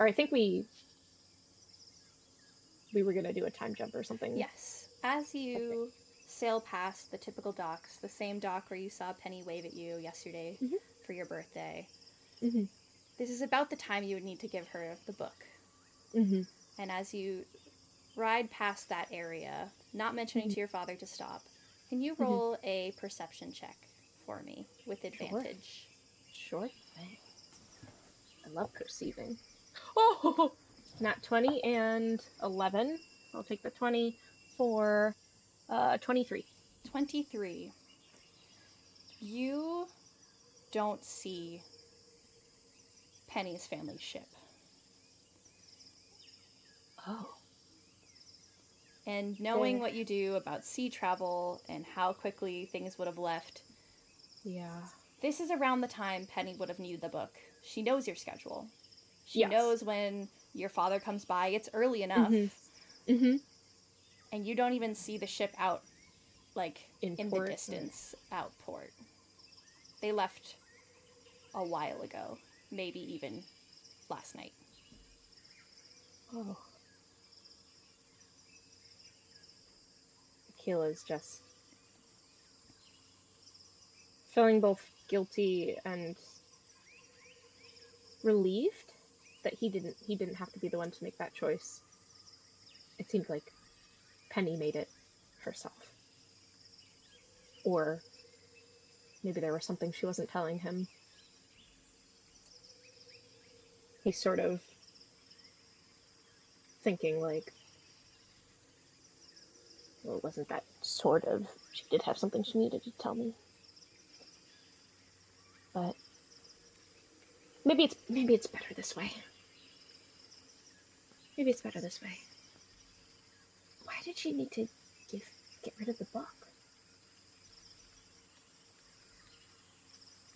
Or I think we were going to do a time jump or something. Yes. As you sail past the typical docks, the same dock where you saw Penny wave at you yesterday for your birthday, this is about the time you would need to give her the book. And as you ride past that area, not mentioning to your father to stop, can you roll a perception check for me with advantage? Sure thing. I love perceiving. Oh! Nat 20 and 11. I'll take the 20 for 23. 23. You don't see Penny's family ship. Oh. And knowing what you do about sea travel and how quickly things would have left, this is around the time Penny would have knew the book. She knows your schedule. She knows when your father comes by. It's early enough. And you don't even see the ship out, like, in the distance, out port. They left a while ago. Maybe even last night. Oh. Ekila's just feeling both guilty and relieved that he didn't have to be the one to make that choice. It seemed like Penny made it herself. Or maybe there was something she wasn't telling him. He's sort of thinking like, well, it wasn't that sort of. She did have something she needed to tell me. But maybe it's better this way. Maybe it's better this way. Why did she need to get rid of the book?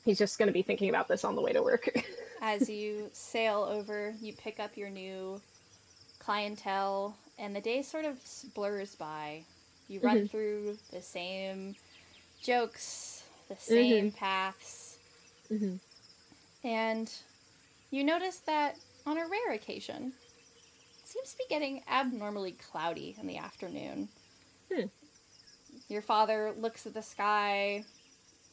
He's just going to be thinking about this on the way to work. As you sail over, you pick up your new clientele, and the day sort of blurs by. You run through the same jokes, the same paths, and you notice that on a rare occasion, it seems to be getting abnormally cloudy in the afternoon. Your father looks at the sky,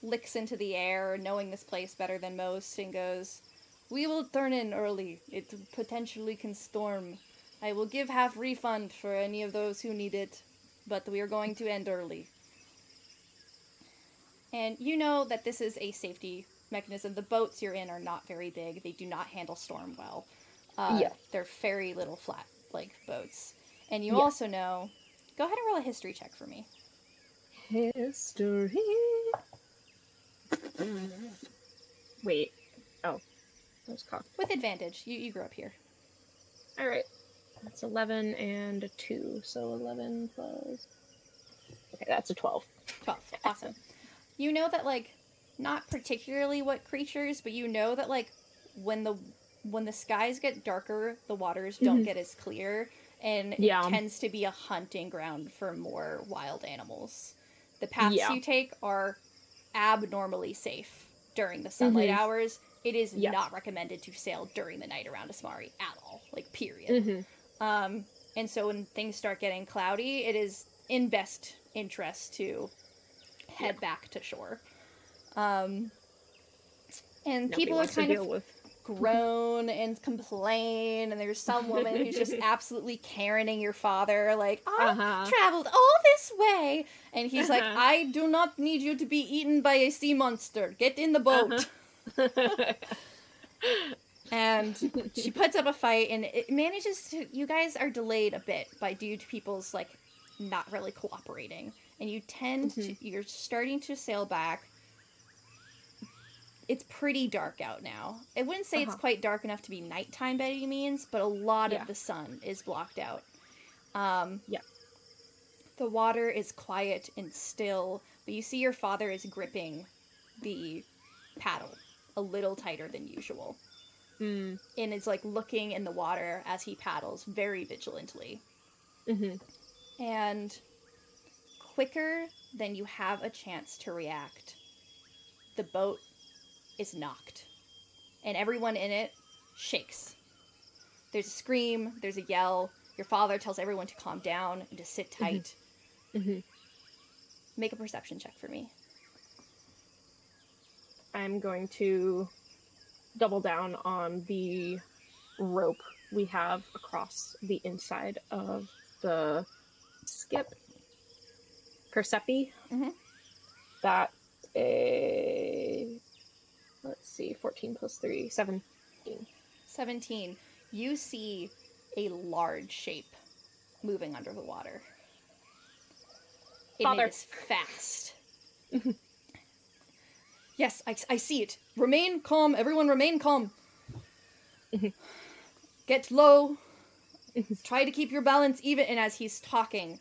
licks into the air, knowing this place better than most, and goes, "We will turn in early. It potentially can storm. I will give half refund for any of those who need it, but we are going to end early." And you know that this is a safety mechanism. The boats you're in are not very big. They do not handle storm well. They're very little flat, like, boats. And you also know... Go ahead and roll a history check for me. History. Wait. Oh. That was cocked. With advantage. You grew up here. Alright. That's 11 and a 2. So 11 plus... Okay, that's a 12. 12. Awesome. You know that, like, not particularly what creatures, but you know that, like, when the skies get darker, the waters don't get as clear, and it tends to be a hunting ground for more wild animals. The paths you take are abnormally safe during the sunlight hours. It is not recommended to sail during the night around Asmari at all, like, period. And so when things start getting cloudy, it is in best interest to head back to shore. And people are kind of groan and complain, and there's some woman who's just absolutely Karening your father, like, "I traveled all this way," and he's like, "I do not need you to be eaten by a sea monster. Get in the boat." And she puts up a fight, and it manages to... You guys are delayed a bit due to people's, like, not really cooperating. And you tend to... You're starting to sail back. It's pretty dark out now. I wouldn't say it's quite dark enough to be nighttime by any means, but a lot of the sun is blocked out. The water is quiet and still, but you see your father is gripping the paddle a little tighter than usual. And is, like, looking in the water as he paddles very vigilantly. And quicker than you have a chance to react, the boat is knocked. And everyone in it shakes. There's a scream, there's a yell. Your father tells everyone to calm down and to sit tight. Mm-hmm. Make a perception check for me. I'm going to double down on the rope we have across the inside of the skip. Persepi. Mm-hmm. That's a, let's see, 14 plus 3, 17. 17. You see a large shape moving under the water. And Father. it is fast. Yes, I see it. Remain calm. Everyone remain calm. Get low. Try to keep your balance even. And as he's talking,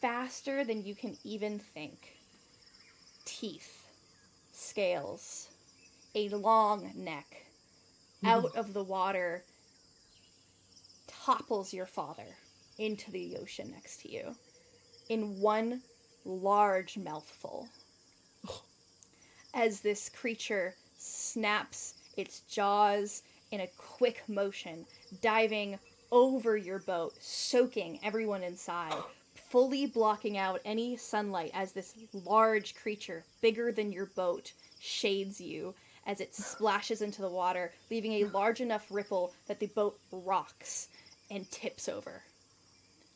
faster than you can even think. Teeth. Scales. A long neck. Out of the water. Topples your father into the ocean next to you. In one large mouthful. As this creature snaps its jaws in a quick motion, diving over your boat, soaking everyone inside, fully blocking out any sunlight as this large creature, bigger than your boat, shades you as it splashes into the water, leaving a large enough ripple that the boat rocks and tips over.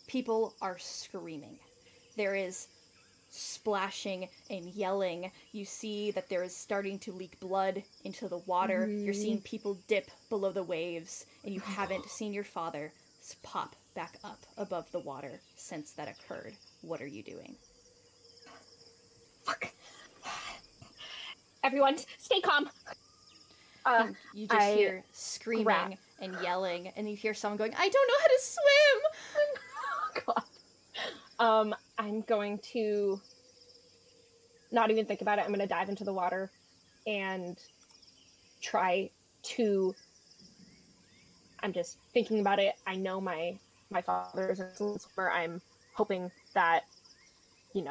People are screaming. There is splashing and yelling. You see that there is starting to leak blood into the water. You're seeing people dip below the waves, and you haven't seen your father pop back up above the water since that occurred. What are you doing? Fuck. Everyone, stay calm. And you just hear screaming and yelling, and you hear someone going, I don't know how to swim! God. I'm going to not even think about it. I'm going to dive into the water and try to. I'm just thinking about it. I know my father is a swimmer. I'm hoping that, he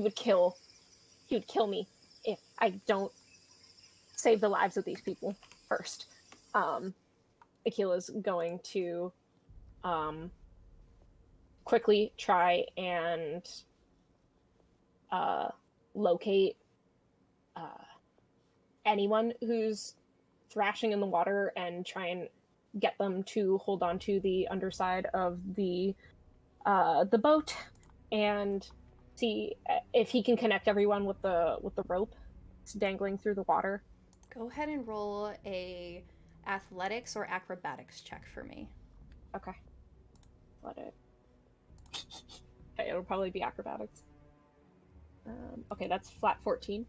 would kill me if I don't save the lives of these people first. Ekila's going to quickly try and locate anyone who's thrashing in the water and try and get them to hold on to the underside of the boat and see if he can connect everyone with the rope dangling through the water. Go ahead and roll a athletics or acrobatics check for me. Okay. Okay, it'll probably be acrobatics. Okay, that's flat 14.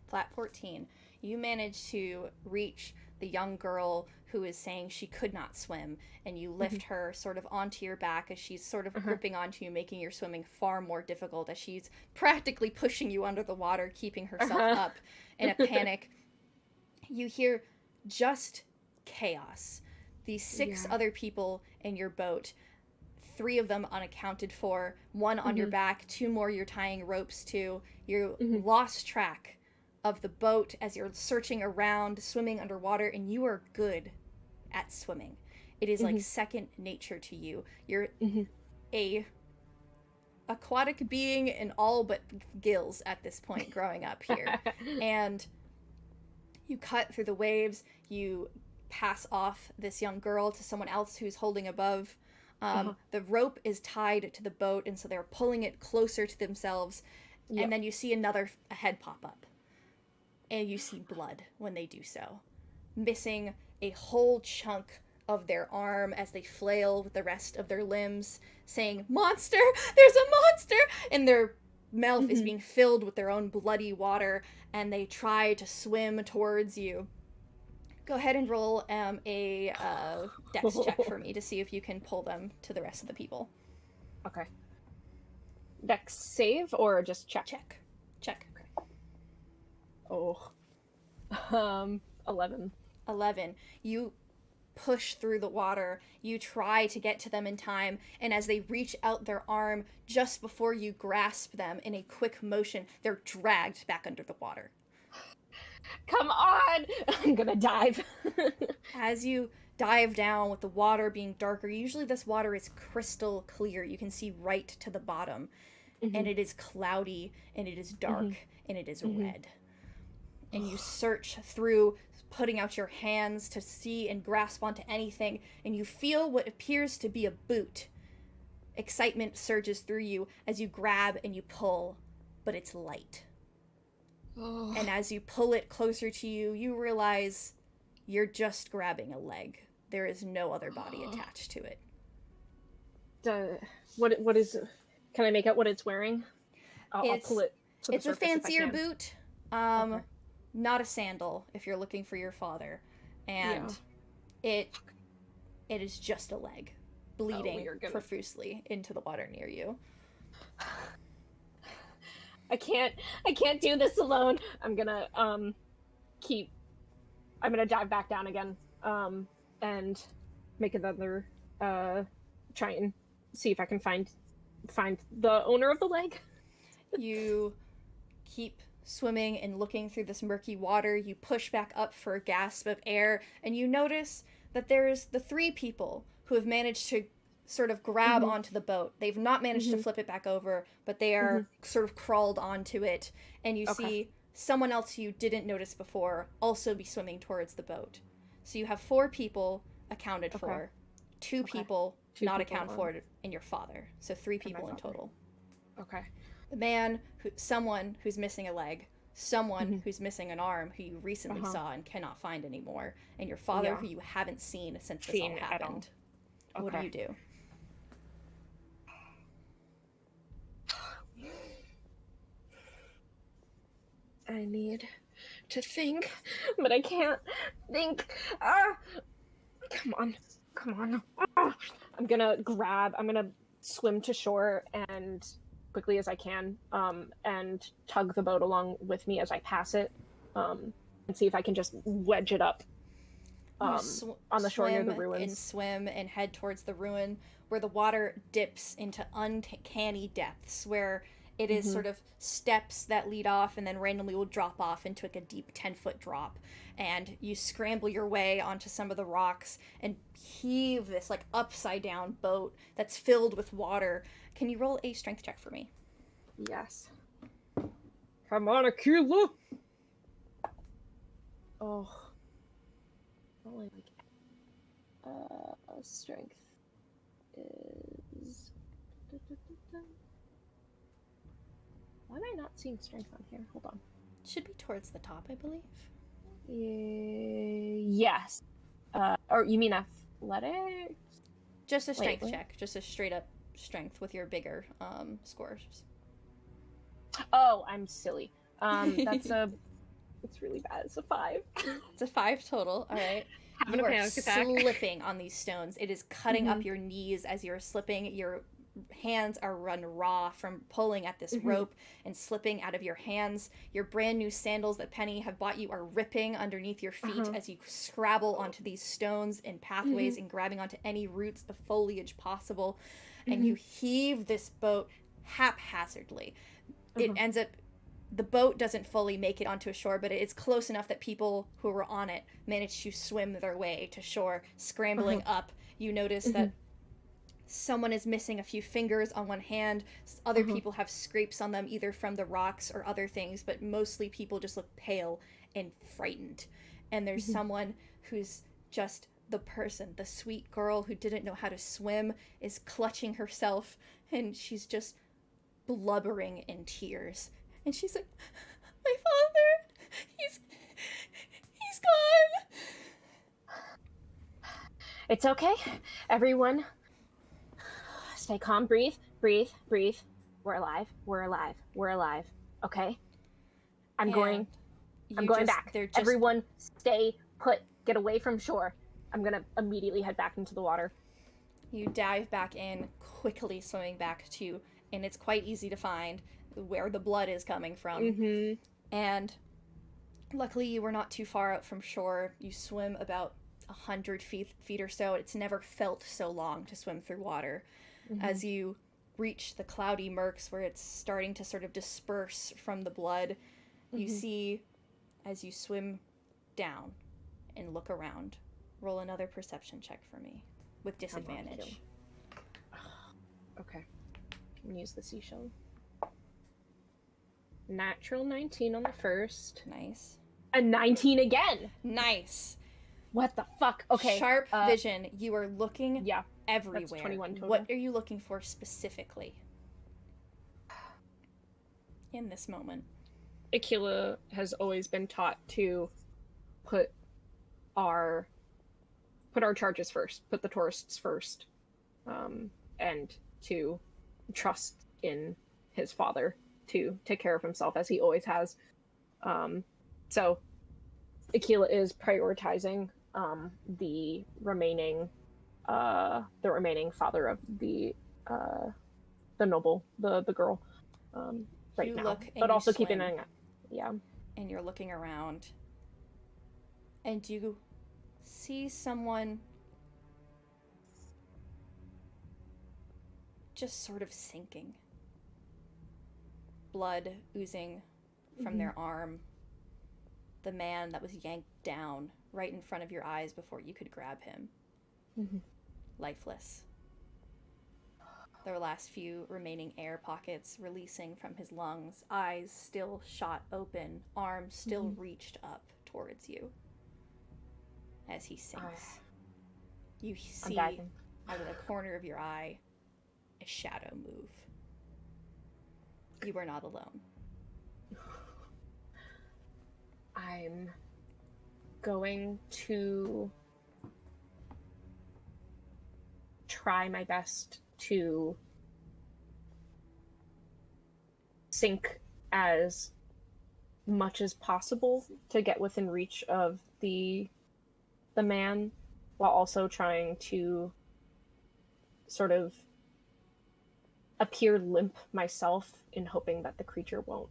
Flat 14. You manage to reach the young girl who is saying she could not swim, and you lift her sort of onto your back as she's sort of gripping onto you, making your swimming far more difficult as she's practically pushing you under the water, keeping herself up in a panic. You hear just chaos. These 6 other people in your boat, 3 of them unaccounted for, 1 on your back, 2 more you're tying ropes to. You lost track of the boat as you're searching around, swimming underwater, and you are good at swimming. It is like second nature to you. You're a aquatic being in all but gills at this point growing up here. And you cut through the waves, you pass off this young girl to someone else who's holding above. The rope is tied to the boat, and so they're pulling it closer to themselves. Yep. And then you see a head pop up. And you see blood when they do so. Missing a whole chunk of their arm as they flail with the rest of their limbs, saying, "Monster! There's a monster!" And their mouth is being filled with their own bloody water, and they try to swim towards you. Go ahead and roll a dex check for me to see if you can pull them to the rest of the people. Okay. Dex save or just check? Check. Oh. 11. 11. You push through the water. You try to get to them in time, and as they reach out their arm, just before you grasp them in a quick motion, they're dragged back under the water. Come on! I'm gonna dive. As you dive down with the water being darker, usually this water is crystal clear. You can see right to the bottom. And it is cloudy, and it is dark, and it is red. And you search through, putting out your hands to see and grasp onto anything, and you feel what appears to be a boot. Excitement surges through you as you grab and you pull, but it's light. And as you pull it closer to you, you realize you're just grabbing a leg. There is no other body attached to it. What is... Can I make out what it's wearing? I'll pull it to the It's a surface fancier if I can. boot. Okay. Not a sandal if you're looking for your father. And it is just a leg, bleeding profusely into the water near you. I can't do this alone. I'm gonna dive back down again, and make another try and see if I can find the owner of the leg. You keep swimming and looking through this murky water. You push back up for a gasp of air, and you notice that there's the 3 people who have managed to sort of grab onto the boat. They've not managed to flip it back over, but they are sort of crawled onto it, and you see someone else who you didn't notice before also be swimming towards the boat. So you have 4 people accounted for, 2 people not accounted for, and your father. So 3 people in total. Okay. The man, someone who's missing a leg, someone who's missing an arm who you recently saw and cannot find anymore, and your father who you haven't seen since this all happened. What do you do? I need to think, but I can't think. Come on. I'm gonna swim to shore and quickly as I can, and tug the boat along with me as I pass it, and see if I can just wedge it up on the shore near the ruins. And swim and head towards the ruin where the water dips into uncanny depths, where it is sort of steps that lead off and then randomly will drop off into like a deep 10-foot drop. And you scramble your way onto some of the rocks and heave this like upside down boat that's filled with water. Can you roll a strength check for me? Yes. Come on, Ekila! Oh. Only like strength is... Why am I not seeing strength on here? Hold on. Should be towards the top, I believe. Yes. Or you mean athletics? Just a strength check. Just a straight up strength with your bigger scores. Oh, I'm silly. It's really bad. It's a 5. It's a 5 total. All right. You are slipping on these stones. It is cutting up your knees as you're slipping. Your hands are run raw from pulling at this rope and slipping out of your hands. Your brand new sandals that Penny have bought you are ripping underneath your feet as you scrabble onto these stones and pathways and grabbing onto any roots of foliage possible. And you heave this boat haphazardly. It ends up, the boat doesn't fully make it onto a shore, but it's close enough that people who were on it managed to swim their way to shore, scrambling up. You notice that someone is missing a few fingers on one hand. Other people have scrapes on them, either from the rocks or other things, but mostly people just look pale and frightened. And there's someone who's just the person, the sweet girl who didn't know how to swim, is clutching herself, and she's just blubbering in tears. And she's like, my father, he's gone. It's okay. Everyone, stay calm, breathe. We're alive. Okay? I'm going back. Everyone stay put. Get away from shore. I'm gonna immediately head back into the water. You dive back in, quickly swimming back to, and it's quite easy to find where the blood is coming from. And luckily you were not too far out from shore. You swim about 100 feet or so. It's never felt so long to swim through water. As you reach the cloudy murks where it's starting to sort of disperse from the blood, you see as you swim down and look around. Roll another perception check for me with disadvantage. Okay. I'm gonna use the seashell. Natural 19 on the first. Nice. A 19 again! Nice. What the fuck? Okay. Sharp vision. You are looking everywhere. That's 21 total. What are you looking for specifically in this moment? Ekila has always been taught to put our charges first, put the tourists first, and to trust in his father to take care of himself as he always has. So Ekila is prioritizing the remaining father of the noble, the girl, right you now. Look and but you also swim, keeping an eye. And you're looking around, and you see someone just sort of sinking. Blood oozing from their arm. The man that was yanked down right in front of your eyes before you could grab him. Lifeless. The last few remaining air pockets releasing from his lungs, eyes still shot open, arms still reached up towards you as he sinks. You see out of the corner of your eye a shadow move. You are not alone. I'm going to try my best to sink as much as possible to get within reach of the man, while also trying to sort of appear limp myself in hoping that the creature won't.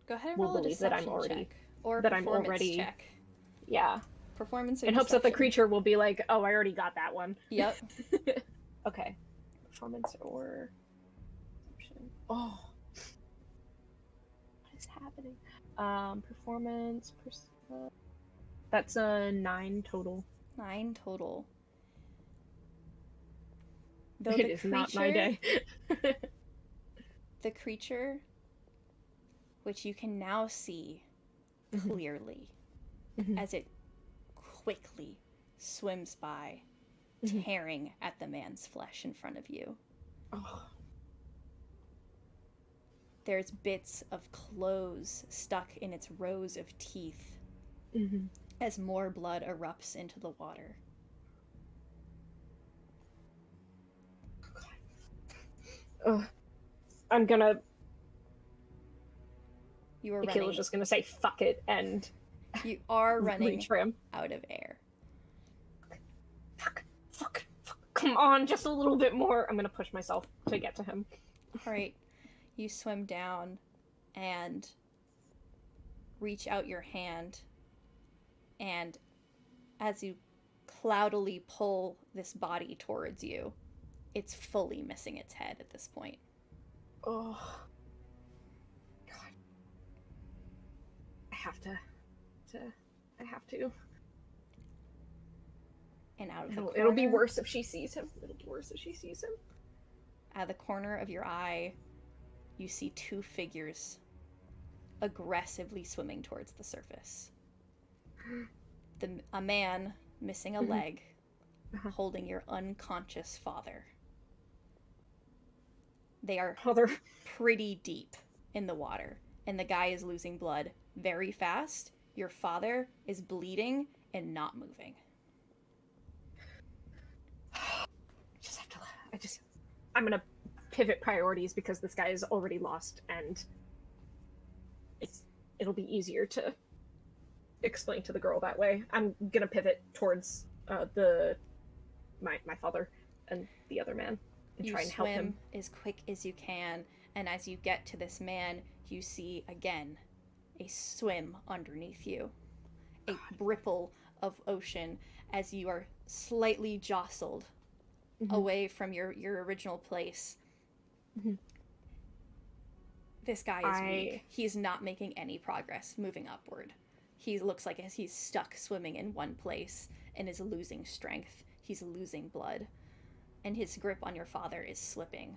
Go ahead and roll a deception that I'm already check. Or that performance I'm already check. Yeah. Performance or in hopes that the creature will be like, oh, I already got that one. Yep. Okay. Performance or deception. Oh. What is happening? Performance. That's a 9 total. 9 total. Though it is not my day. The creature, which you can now see clearly as it quickly swims by, tearing at the man's flesh in front of you. Oh. There's bits of clothes stuck in its rows of teeth as more blood erupts into the water. I'm gonna... You are Akila's just gonna say, fuck it, and... You are running reach for him. Out of air. Fuck. Come on, just a little bit more. I'm gonna push myself to get to him. Alright. You swim down and reach out your hand, and as you cloudily pull this body towards you, it's fully missing its head at this point. Oh. God. I have to. And out of the corner... It'll be worse if she sees him. Out of the corner of your eye, you see 2 figures aggressively swimming towards the surface. A man missing a leg, holding your unconscious father. They are pretty deep in the water, and the guy is losing blood very fast. Your father is bleeding and not moving. I'm gonna pivot priorities because this guy is already lost, and it'll be easier to explain to the girl that way. I'm gonna pivot towards my father and the other man and try and help him. You swim as quick as you can, and as you get to this man, you see again a swim underneath you, a ripple of ocean as you are slightly jostled away from your original place. This guy is weak. He's not making any progress moving upward. He looks like he's stuck swimming in one place and is losing strength. He's losing blood. And his grip on your father is slipping.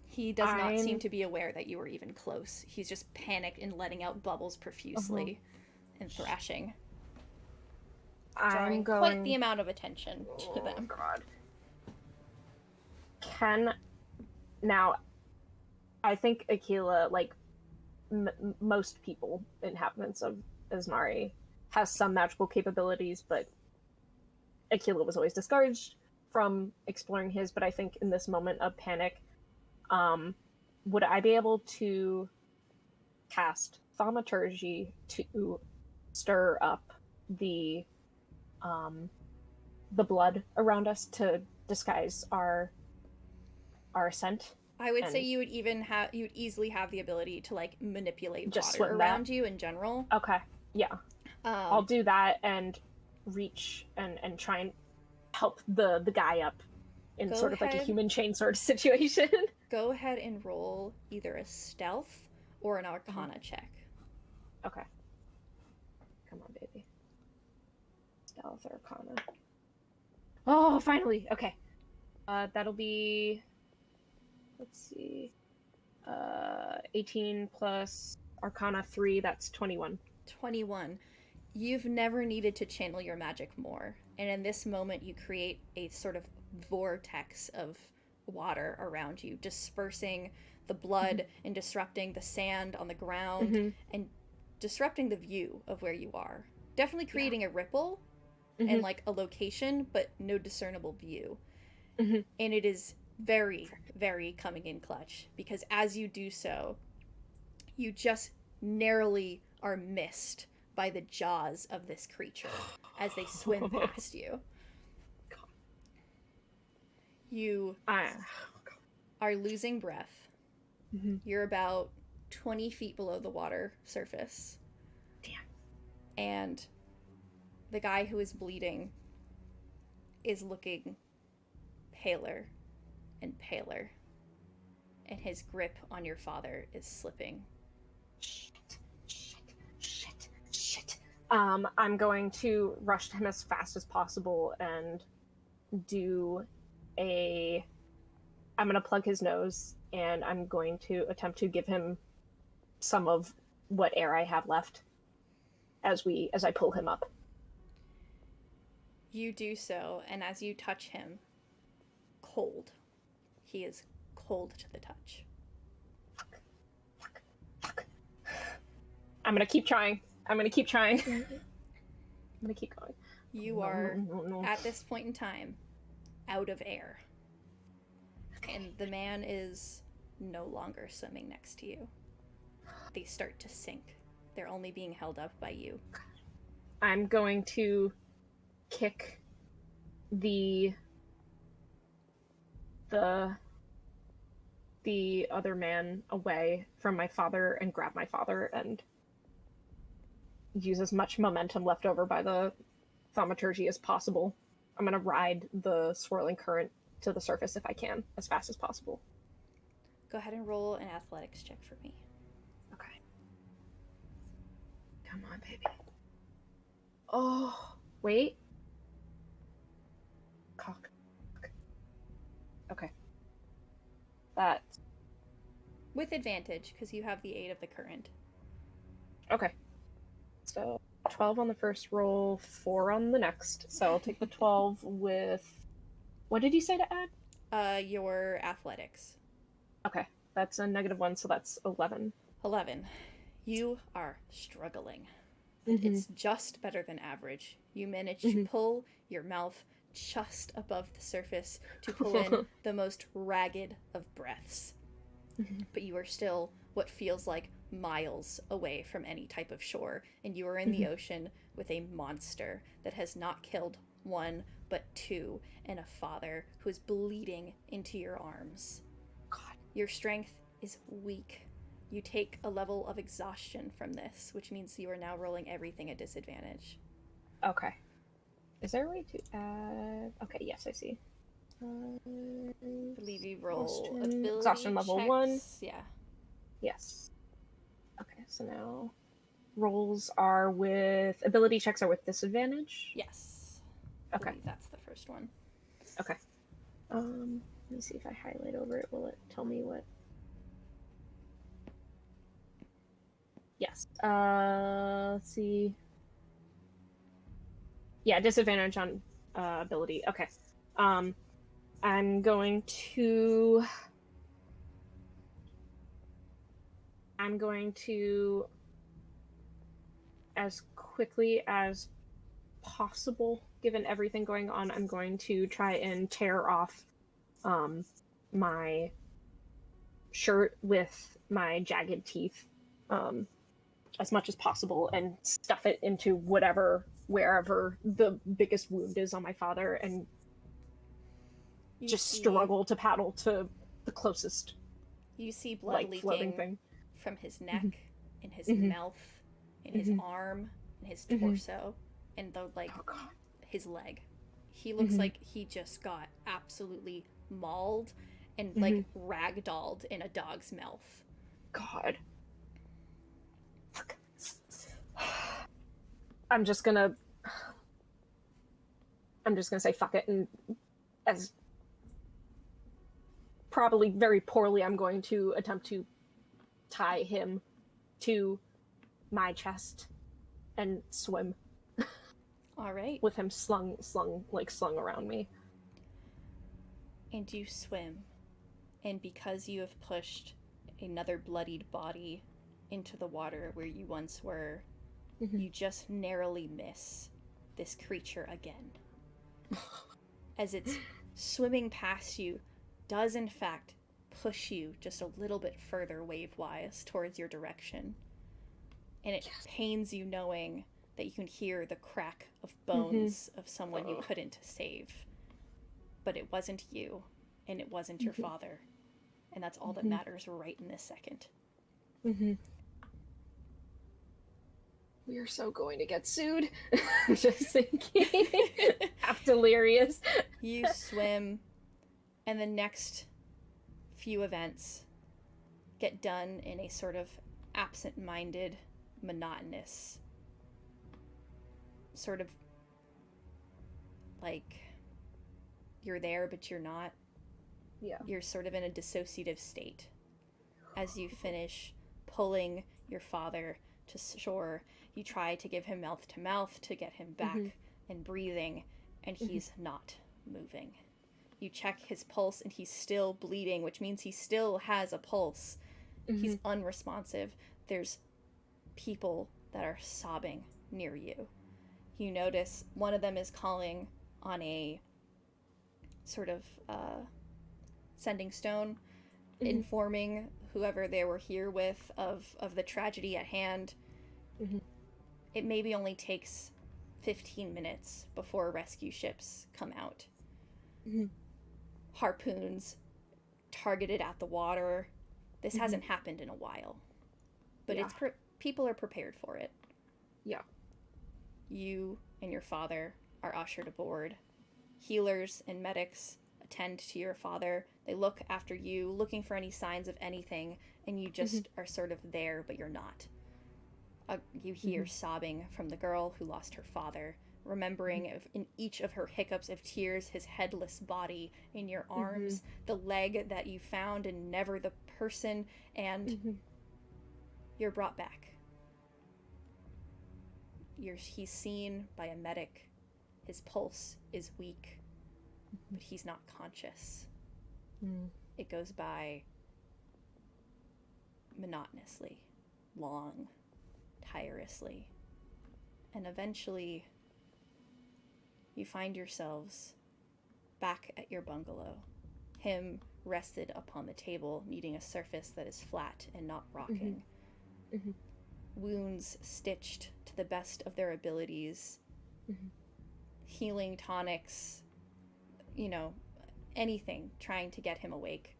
He does not seem to be aware that you were even close. He's just panicked and letting out bubbles profusely and thrashing. Drawing quite the amount of attention to them. God. Now, I think Ekila, like most people, inhabitants of Ismari, has some magical capabilities, but Ekila was always discouraged from exploring his. But I think in this moment of panic, would I be able to cast thaumaturgy to stir up the blood around us to disguise our scent? I would say you would easily have the ability to like manipulate just water around you in general. Okay, yeah. I'll do that and reach and try and help the guy up in sort of like a human chain sort of situation. Go ahead and roll either a stealth or an arcana check. Okay. Come on, baby. Stealth or arcana. Oh, finally. Okay. That'll be, let's see, 18 plus arcana 3, that's 21. 21. You've never needed to channel your magic more. And in this moment, you create a sort of vortex of water around you, dispersing the blood and disrupting the sand on the ground and disrupting the view of where you are. Definitely creating a ripple and like a location, but no discernible view. And it is very, very coming in clutch, because as you do so, you just narrowly are missed by the jaws of this creature as they swim past you. You are losing breath. You're about 20 feet below the water surface. Damn. And the guy who is bleeding is looking paler and paler. And his grip on your father is slipping. Shit. I'm going to rush to him as fast as possible and I'm going to plug his nose, and I'm going to attempt to give him some of what air I have left as I pull him up. You do so, and as you touch him, cold. He is cold to the touch. Fuck. I'm going to keep trying. I'm going to keep going. You are, at this point in time, out of air. And the man is no longer swimming next to you. They start to sink. They're only being held up by you. I'm going to kick the other man away from my father and grab my father and use as much momentum left over by the thaumaturgy as possible. I'm going to ride the swirling current to the surface if I can, as fast as possible. Go ahead and roll an athletics check for me. Okay. Come on, baby. Oh, wait. Cock. Okay. That's... With advantage, because you have the aid of the current. Okay. So, 12 on the first roll, 4 on the next. So I'll take the 12 with... What did you say to add? Your athletics. Okay. That's a -1, so that's 11. 11. You are struggling. It's just better than average. You manage to pull your mouth just above the surface to pull in the most ragged of breaths. But you are still what feels like miles away from any type of shore, and you are in the ocean with a monster that has not killed one but two, and a father who is bleeding into your arms. God. Your strength is weak. You take a level of exhaustion from this, which means you are now rolling everything at disadvantage. Okay. Is there a way to add... Okay, yes, I see. I believe you roll ability exhaustion level checks. 1. Yeah. Yes. Okay, so now rolls are with ability checks are with disadvantage. Yes. Okay. I believe that's the first one. Okay. Let me see if I highlight over it. Will it tell me what? Yes. Let's see. Yeah, disadvantage on ability. Okay. I'm going to as quickly as possible, given everything going on, I'm going to try and tear off my shirt with my jagged teeth as much as possible and stuff it into wherever the biggest wound is on my father, and struggle to paddle to the closest you see blood floating leaking thing from his neck, in his mouth, in his arm, in his torso, and the his leg. He looks like he just got absolutely mauled and ragdolled in a dog's mouth. God. Fuck. I'm just gonna say fuck it, and as probably very poorly, I'm going to attempt to tie him to my chest and swim. All right. With him slung around me. And you swim. And because you have pushed another bloodied body into the water where you once were, you just narrowly miss this creature again. As it's swimming past you, does in fact push you just a little bit further wave-wise towards your direction. And it pains you knowing that you can hear the crack of bones of someone you couldn't save. But it wasn't you, and it wasn't your father. And that's all that matters right in this second. We are so going to get sued. Just thinking. Half delirious. You swim, and the next few events get done in a sort of absent-minded, monotonous, sort of like you're there but you're not. Yeah. You're sort of in a dissociative state as you finish pulling your father to shore. You try to give him mouth to mouth to get him back and breathing, and he's not moving. You check his pulse and he's still bleeding, which means he still has a pulse. He's unresponsive. There's people that are sobbing near you. You notice one of them is calling on a sort of sending stone, informing whoever they were here with of the tragedy at hand. It maybe only takes 15 minutes before rescue ships come out. Harpoons targeted at the water. This hasn't happened in a while, but people are prepared for it. Yeah. You and your father are ushered aboard. Healers and medics attend to your father. They look after you, looking for any signs of anything, and you just are sort of there, but you're not. You hear sobbing from the girl who lost her father, remembering in each of her hiccups of tears his headless body in your arms, the leg that you found and never the person, and you're brought back. He's seen by a medic. His pulse is weak, but he's not conscious. It goes by monotonously, long, tirelessly, and eventually you find yourselves back at your bungalow, him rested upon the table, needing a surface that is flat and not rocking. Wounds stitched to the best of their abilities, healing tonics, anything trying to get him awake.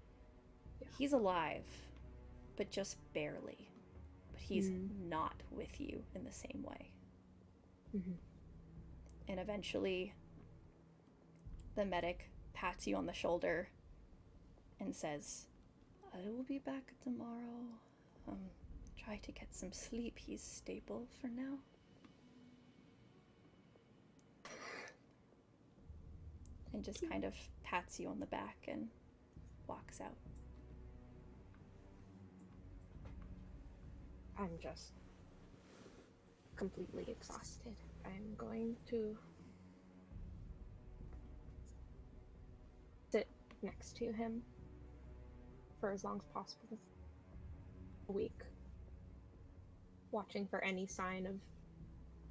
He's alive, but just barely. But he's not with you in the same way. And eventually, the medic pats you on the shoulder and says, I will be back tomorrow. Try to get some sleep. He's stable for now. And just kind of pats you on the back and walks out. I'm just completely exhausted. I'm going to sit next to him for as long as possible. A week. Watching for any sign of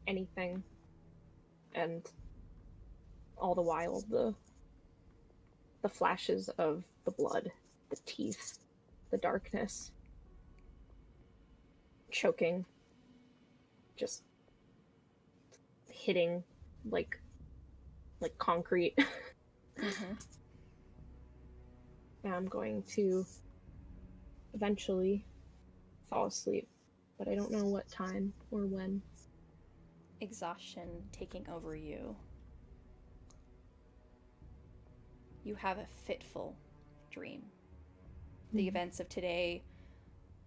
anything. And all the while, the flashes of the blood, the teeth, the darkness, choking, just hitting like concrete. Mm-hmm. And I'm going to eventually fall asleep, but I don't know what time or when. Exhaustion taking over you. You have a fitful dream. The events of today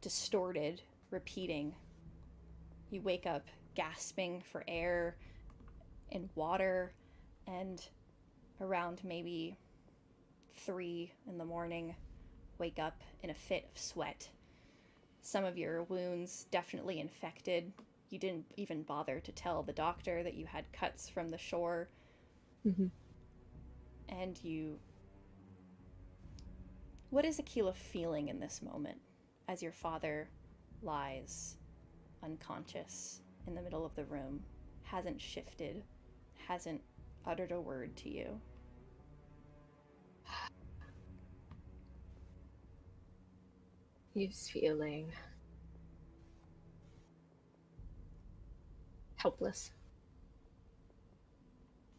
distorted, repeating. You wake up gasping for air and water, and around maybe 3 in the morning, wake up in a fit of sweat. Some of your wounds definitely infected. You didn't even bother to tell the doctor that you had cuts from the shore. Mm-hmm. And you... What is Ekila feeling in this moment as your father lies unconscious in the middle of the room, hasn't shifted, hasn't uttered a word to you? He's feeling helpless,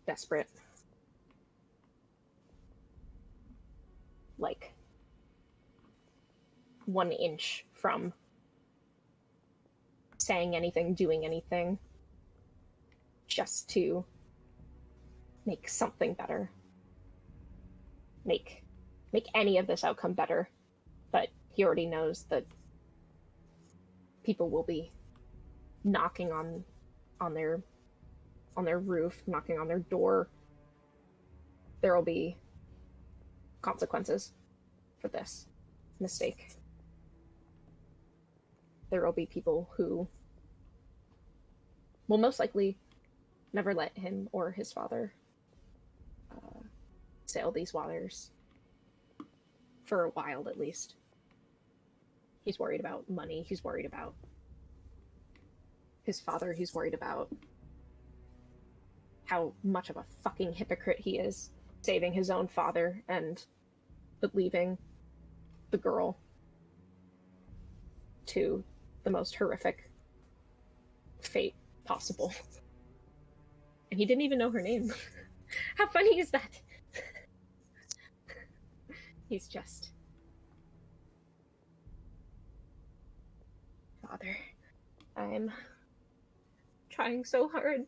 desperate, like 1 inch from saying anything, doing anything, just to make something better. Make any of this outcome better. But he already knows that people will be knocking on their roof, knocking on their door. There will be consequences for this mistake. There will be people who will most likely never let him or his father sail these waters, for a while at least. He's worried about money, he's worried about his father, he's worried about how much of a fucking hypocrite he is, saving his own father and but leaving the girl to the most horrific fate possible. And he didn't even know her name. How funny is that? He's just... Father, I'm trying so hard.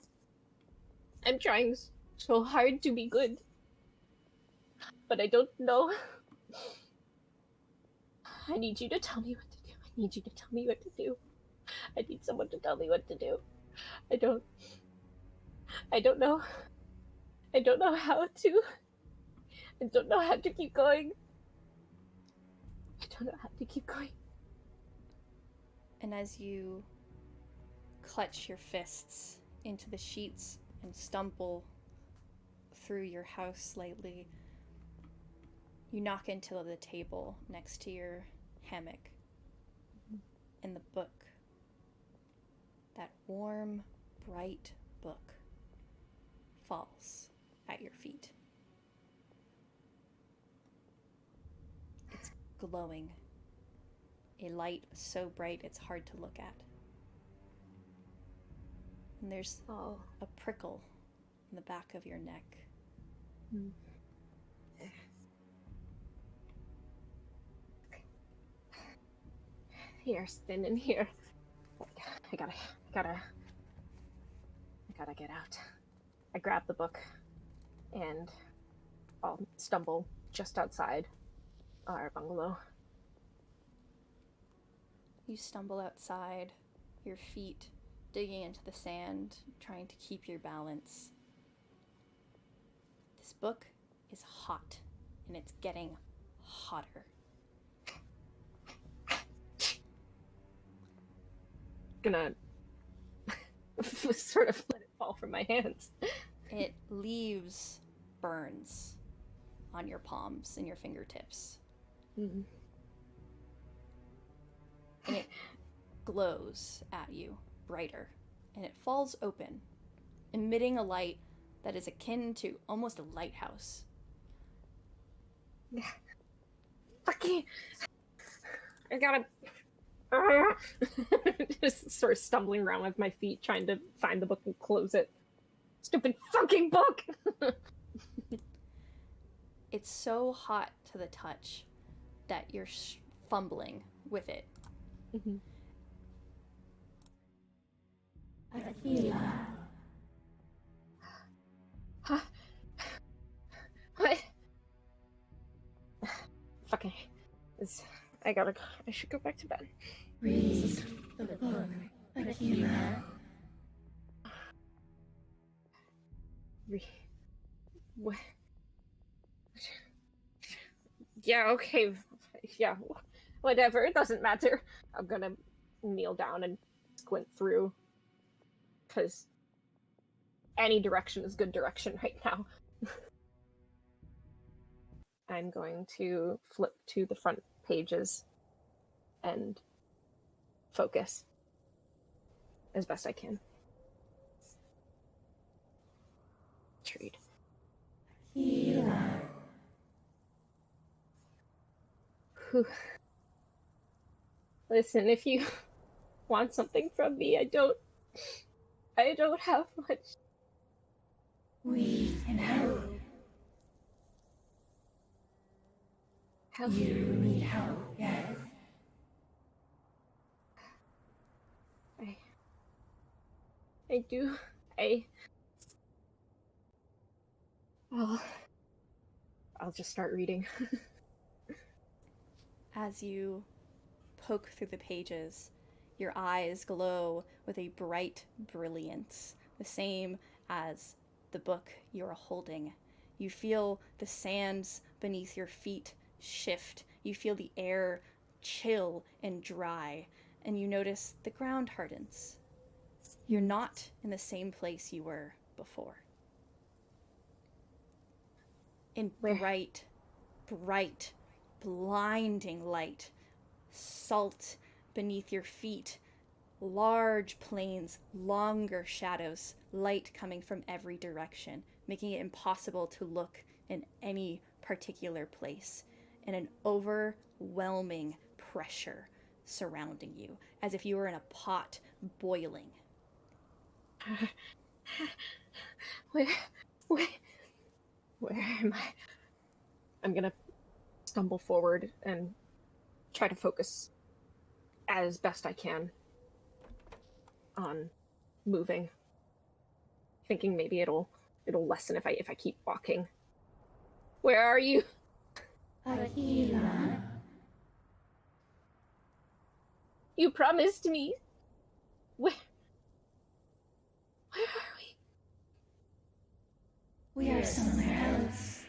I'm trying so hard to be good. But I don't know. I need you to tell me what to do. I need you to tell me what to do. I need someone to tell me what to do. I don't know. I don't know how to. I don't know how to keep going. I don't know how to keep going. And as you clutch your fists into the sheets and stumble through your house slightly, you knock into the table next to your hammock, and the book, that warm, bright book, falls at your feet. It's glowing, a light so bright it's hard to look at. And there's a prickle in the back of your neck. Here, spin in here. I gotta get out. I grab the book and I'll stumble just outside our bungalow. You stumble outside, your feet digging into the sand, trying to keep your balance. This book is hot, and it's getting hotter. Gonna sort of let it fall from my hands. It leaves burns on your palms and your fingertips. Mm. And it glows at you, brighter, and it falls open, emitting a light that is akin to almost a lighthouse. Fucking, I gotta just sort of stumbling around with my feet, trying to find the book and close it. Stupid fucking book! It's so hot to the touch that you're fumbling with it. Mm-hmm. Ekila. Huh? What? Fucking. I should go back to bed. Read the book, Ekila. What? Yeah, okay. Yeah, whatever. It doesn't matter. I'm gonna kneel down and squint through. Because any direction is good direction right now. I'm going to flip to the front pages and focus as best I can. Read. Ekila. Listen, if you want something from me, I don't have much. We can help. Help. You need help, yes? I do. I'll just start reading. As you poke through the pages, your eyes glow with a bright brilliance, the same as the book you're holding. You feel the sands beneath your feet shift. You feel the air chill and dry, and you notice the ground hardens. You're not in the same place you were before. In bright, blinding light, salt beneath your feet, large plains, longer shadows, light coming from every direction, making it impossible to look in any particular place, and an overwhelming pressure surrounding you, as if you were in a pot boiling. Where am I? I'm gonna stumble forward and try to focus as best I can on moving, thinking maybe it'll lessen if I keep walking. Where are you? Ekila. You promised me. Where are we? We are somewhere else.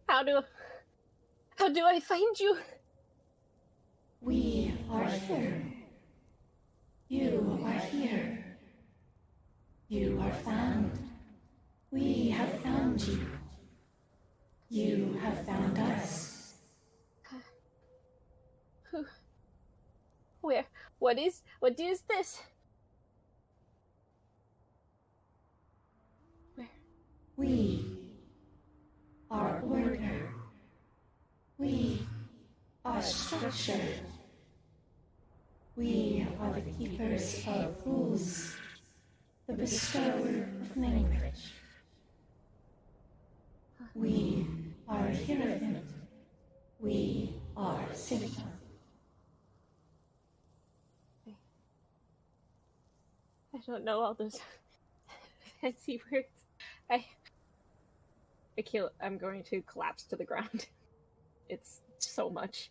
How do I find you? We are here. You are here. You are found. We have found you. You have found us. Where? What is this? Where? We are order. We are structure. We are the keepers of rules, the bestower of language. We are hierophant. We are signal. I don't know all those fancy words. Ekila, I'm going to collapse to the ground. It's so much.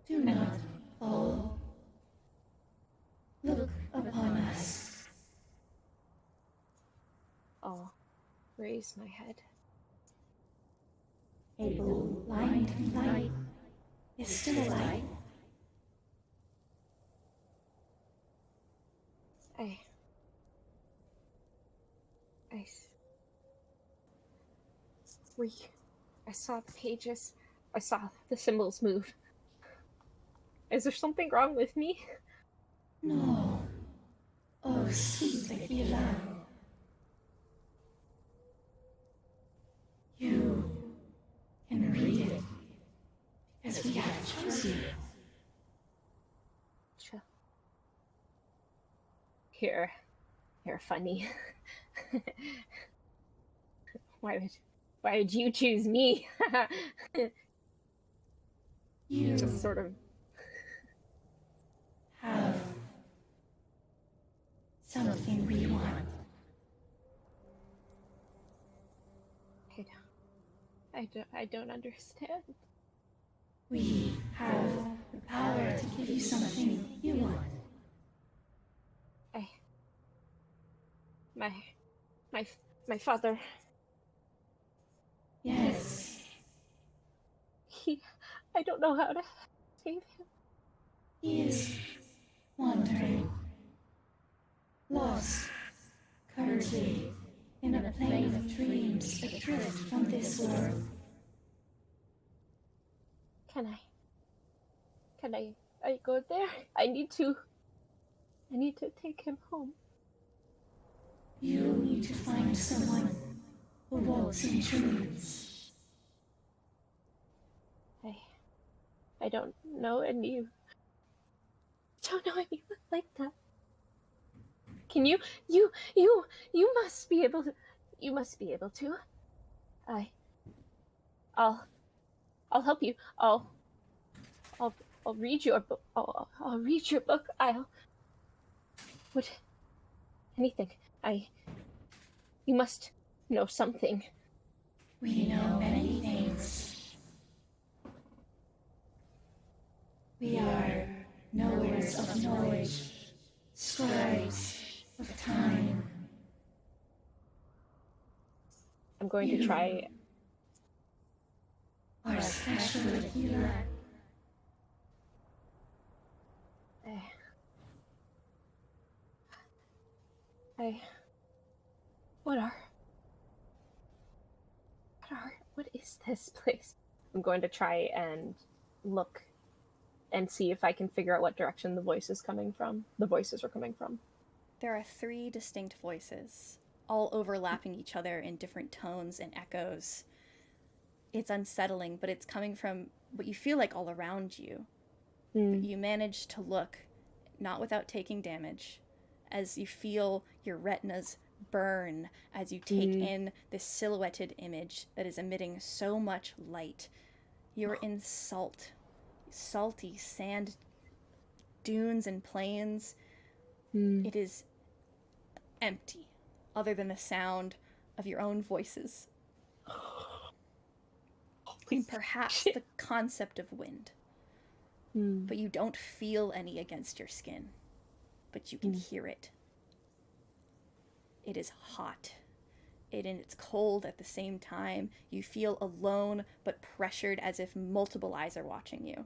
Do not fall. Look upon us. I'll raise my head. A bowl lined in light is still a light. I saw the pages. I saw the symbols move. Is there something wrong with me? No. Oh, sweet Ekila. You can read it because we have chosen it. You're funny. Why would you choose me? You just sort of have something we want. I don't understand. We have the power to give you something you want. My father. Yes. I don't know how to save him. He is wandering, lost, currently in a plane of dreams adrift from this world. Can I go there? I need to take him home. You need to find someone who walks in dreams. I don't know any like that. Can you must be able to. I'll help you. I'll read your book. I'll read your book. Would anything. You must know something. We know many things. We are knowers of knowledge, scribes of time. I'm going to try. Our special Ekila. What is this place? I'm going to try and look and see if I can figure out what direction the voices are coming from. There are 3 distinct voices, all overlapping each other in different tones and echoes. It's unsettling, but it's coming from what you feel like all around you. But you manage to look, not without taking damage, as you feel your retinas burn as you take in this silhouetted image that is emitting so much light. You're in salty sand dunes and plains. It is empty, other than the sound of your own voices. And perhaps the concept of wind. But you don't feel any against your skin. But you can hear it. It is hot. And it's cold at the same time. You feel alone, but pressured as if multiple eyes are watching you.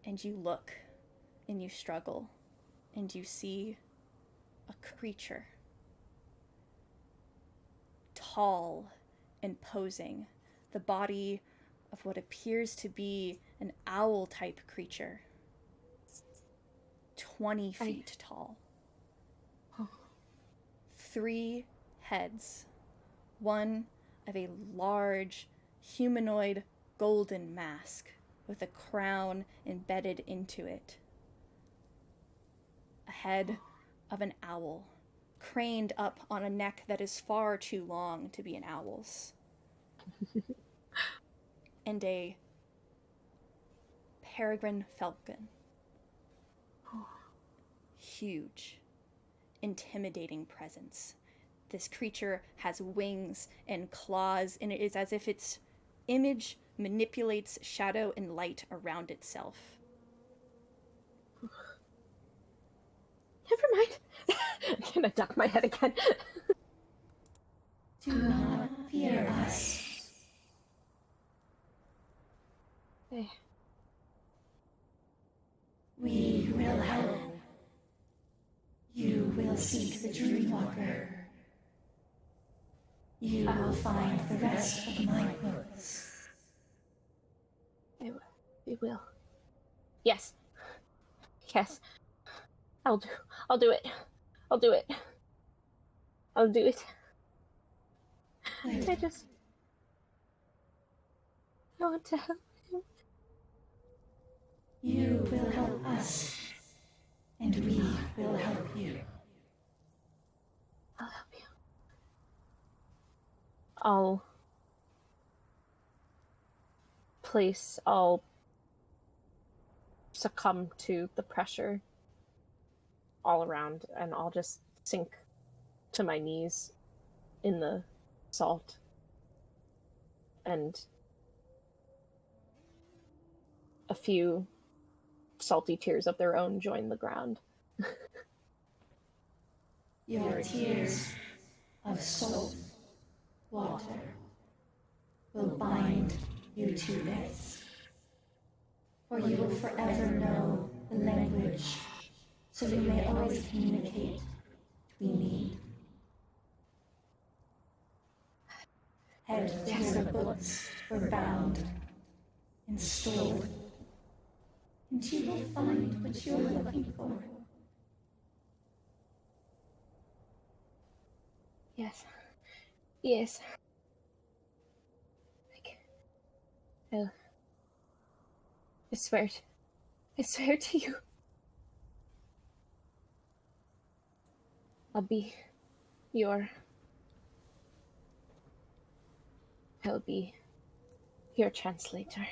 And you look, and you struggle, and you see a creature. Tall and posing, the body of what appears to be an owl-type creature. 20 feet tall. 3 heads. One of a large, humanoid golden mask with a crown embedded into it. A head of an owl, craned up on a neck that is far too long to be an owl's. And a peregrine falcon. Huge, intimidating presence. This creature has wings and claws, and it is as if its image manipulates shadow and light around itself. Never mind. I'm gonna duck my head again. Do not fear us. We will help. You will seek the Dreamwalker. You will find the rest of my books. We will. Yes. Yes. I'll do it. I'll do it. I'll do it. I want to help him. You will help us, and we will help you. I'll help you. I'll succumb to the pressure all around, and I'll just sink to my knees in the salt and a few salty tears of their own join the ground. Your tears of salt water will bind you to this, for you will forever know the language, so you may always communicate we need. Head to where the books were bound and stored, and you will find what you are looking for. Yes. Yes. I swear to you. I'll be your translator.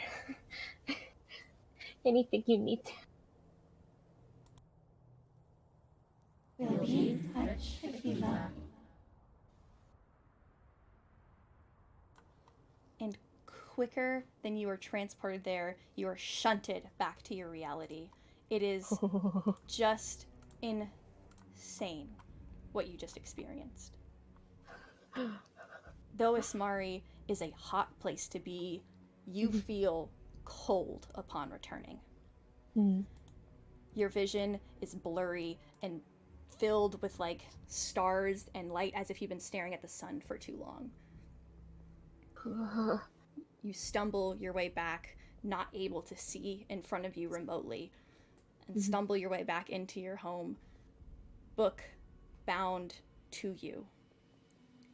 Anything you need. We'll be in touch, Ekila. And quicker than you are transported there, you are shunted back to your reality. It is just insane what you just experienced. Though Ismari is a hot place to be, you feel cold upon returning. Your vision is blurry and filled with like stars and light, as if you've been staring at the sun for too long. You stumble your way back, not able to see in front of you remotely, and stumble your way back into your home, book bound to you,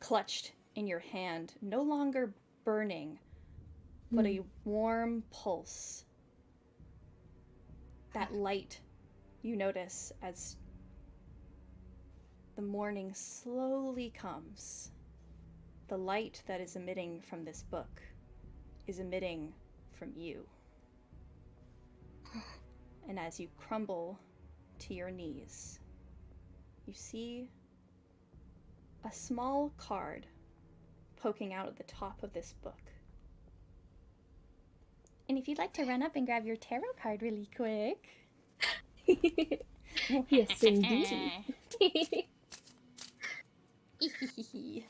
clutched in your hand, no longer burning, but a warm pulse. That light you notice as the morning slowly comes. The light that is emitting from this book is emitting from you. And as you crumble to your knees, you see a small card poking out at the top of this book. And if you'd like to run up and grab your tarot card really quick. Yes, indeed.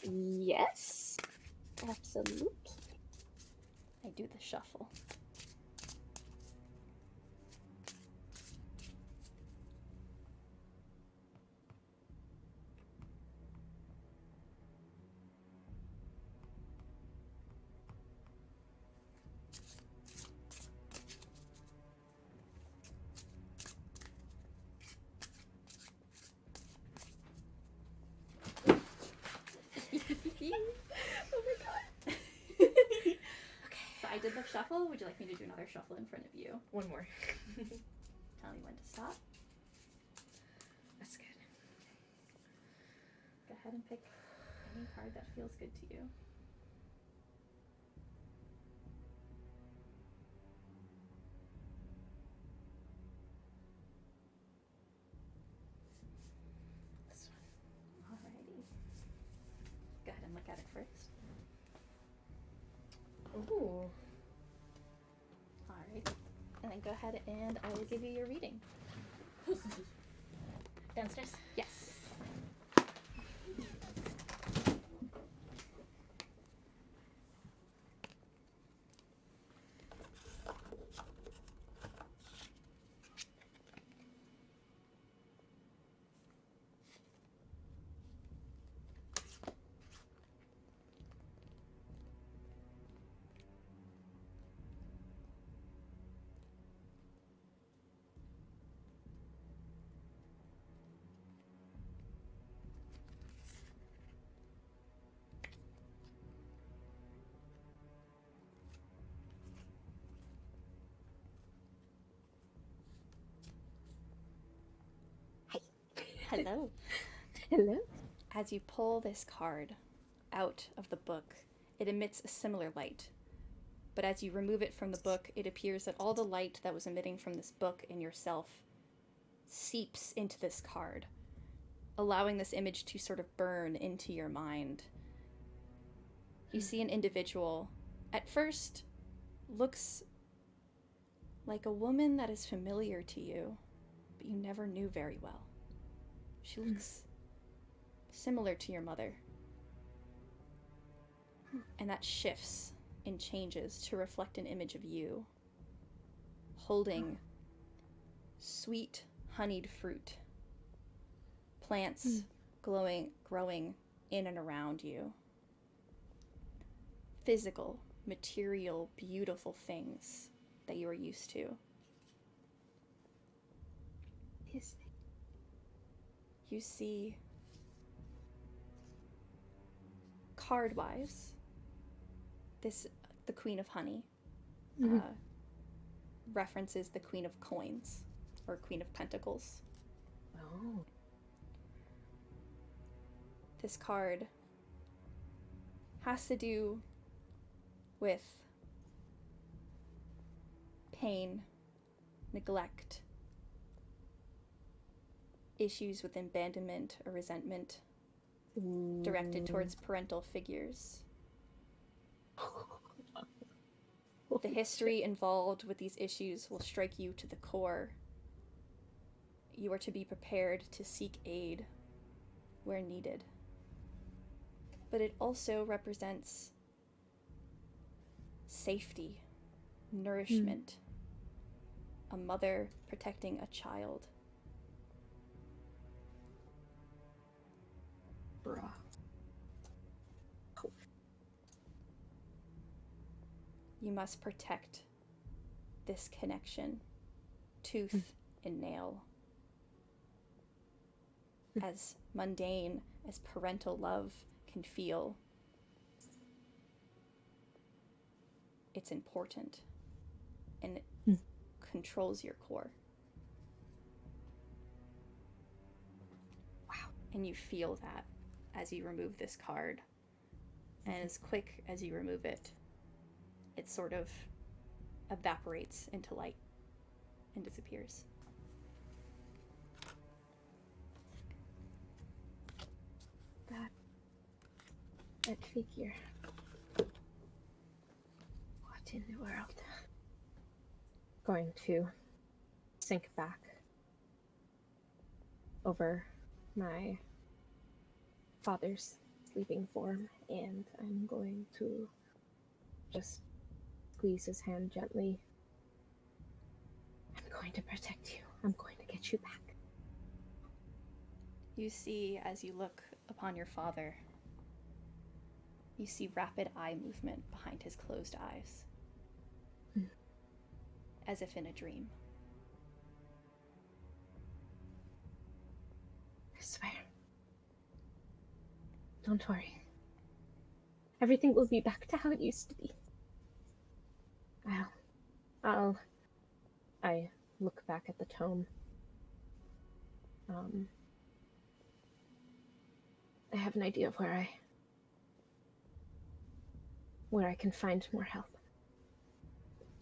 Yes. Absolutely. I do the shuffle. Oh my god. Okay, so I did the shuffle. Would you like me to do another shuffle in front of you? One more. Tell me when to stop. That's good. Go ahead and pick any card that feels good to you. This one. look at it first. Ooh. Alright. And then go ahead and I will give you your reading. Downstairs? Yes. Hello. Hello. As you pull this card out of the book, it emits a similar light. But as you remove it from the book, it appears that all the light that was emitting from this book and yourself seeps into this card, allowing this image to sort of burn into your mind. You see an individual, at first, looks like a woman that is familiar to you, but you never knew very well. She looks similar to your mother. And that shifts and changes to reflect an image of you, holding sweet, honeyed fruit, plants growing in and around you. Physical, material, beautiful things that you are used to. Yes. You see, card-wise, the Queen of Honey references the Queen of Coins, or Queen of Pentacles. Oh. This card has to do with pain, neglect, issues with abandonment or resentment directed towards parental figures. The history involved with these issues will strike you to the core. You are to be prepared to seek aid where needed. But it also represents safety, nourishment, a mother protecting a child. Bruh. You must protect this connection, tooth and nail. As mundane as parental love can feel, it's important and it controls your core. Wow. And you feel that as you remove this card. And as quick as you remove it, it sort of evaporates into light and disappears. That figure. What in the world? Going to sink back over my father's sleeping form, and I'm going to just squeeze his hand gently. I'm going to protect you. I'm going to get you back. You see, as you look upon your father, you see rapid eye movement behind his closed eyes, as if in a dream. I swear. Don't worry. Everything will be back to how it used to be. I look back at the tome. I have an idea of where I can find more help.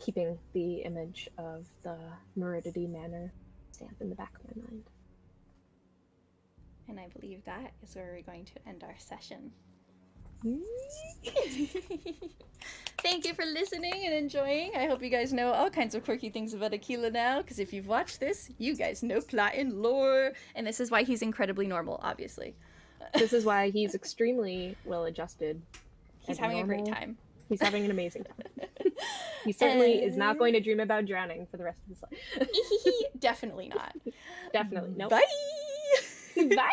Keeping the image of the Moridity Mannor stamp in the back of my mind. And I believe that is where we're going to end our session. Thank you for listening and enjoying. I hope you guys know all kinds of quirky things about Ekila now, because if you've watched this, you guys know plot and lore. And this is why he's incredibly normal, obviously. This is why he's extremely well adjusted. He's having a great time. He's having an amazing time. He certainly is not going to dream about drowning for the rest of his life. Definitely not. Definitely. No. Bye! Bye!